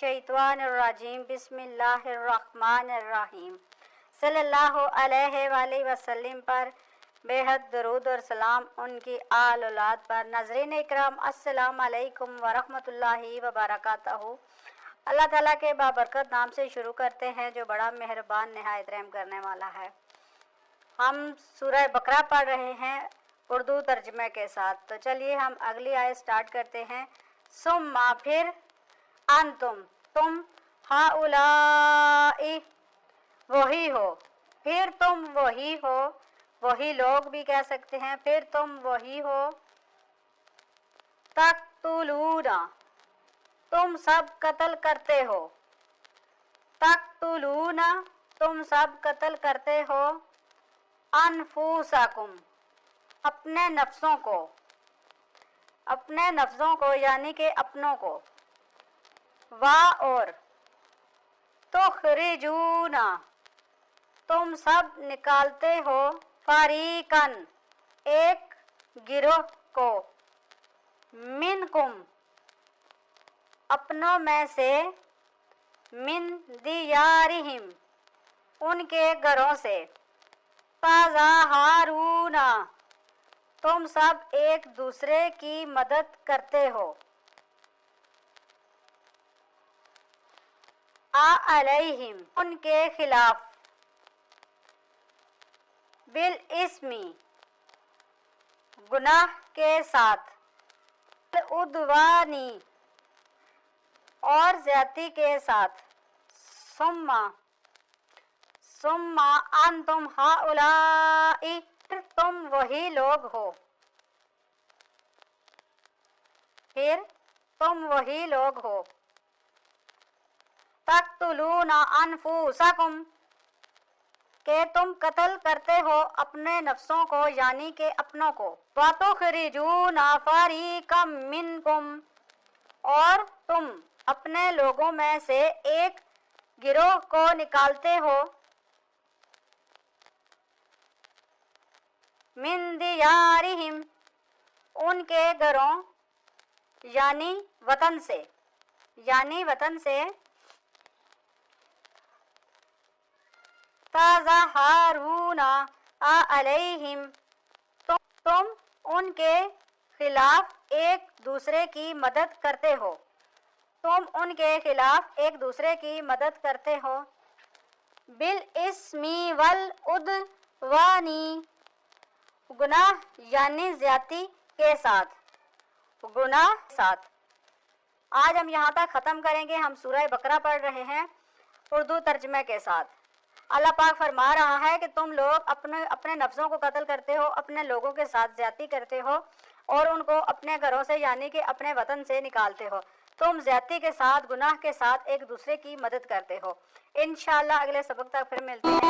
मिनश्शैतानिर्रजीम बिस्मिल्लाहिर्रहमानिर्रहीम सल्लल्लाहु अलैहि वसल्लम पर बेहद दरूद और सलाम उनकी आल औलाद पर। नाज़रीन इकराम, अस्सलाम अलैकुम वरहमतुल्लाहि वबरकातहू। अल्लाह ताला के बाबरकत नाम से शुरू करते हैं जो बड़ा मेहरबान निहायत रहम करने वाला है। हम सूरह बकरा पढ़ रहे हैं उर्दू तर्जमे के साथ। तो चलिए हम अगली आयत स्टार्ट करते हैं। सुम्मा फिर, अंतुम तुम, हाउलाई वही हो, फिर तुम वही हो, वही लोग भी कह सकते हैं, फिर तुम वही हो। तक़तुलूना तुम सब कत्ल करते हो, तक़तुलूना तुम सब कत्ल करते हो, अनफुसकुम अपने नफ्सों को, अपने नफ्सों को यानी कि अपनों को, वा और तुखरिजूना तुम सब निकालते हो, फरीकन एक गिरोह को, मिनकुम अपनों में से, मिन दियारिहिम उनके घरों से, तज़ाहारूना तुम सब एक दूसरे की मदद करते हो, अलैहिम उनके खिलाफ, बिल इस्मी गुनाह के साथ, उद्वानी और ज्यादती के साथ, सुम्मा अंतुम हाउलाई तुम वही लोग हो, फिर तुम वही लोग हो, तक़तुलूना अनफुसकुम के तुम कत्ल करते हो अपने नफ्सों को यानी के अपनों को, वतुखरिजूना फरीकम मिनकुम और तुम अपने लोगों में से एक गिरोह को निकालते हो, मिन दियारिहिम उनके घरों यानी वतन से, तज़ाहारूना अलैहिम तुम उनके खिलाफ एक दूसरे की मदद करते हो, तुम उनके खिलाफ एक दूसरे की मदद करते हो, बिल इस्मी वल उद्वानी गुनाह यानी ज्यादती के साथ, गुनाह साथ। आज हम यहाँ तक ख़त्म करेंगे। हम सूरह बकरा पढ़ रहे हैं उर्दू तर्जमे के साथ। अल्लाह पाक फरमा रहा है कि तुम लोग अपने नफ्सों को कत्ल करते हो, अपने लोगों के साथ ज्यादती करते हो और उनको अपने घरों से यानी कि अपने वतन से निकालते हो। तुम ज्यादती के साथ, गुनाह के साथ एक दूसरे की मदद करते हो। इंशाअल्लाह अगले सबक तक फिर मिलते हैं।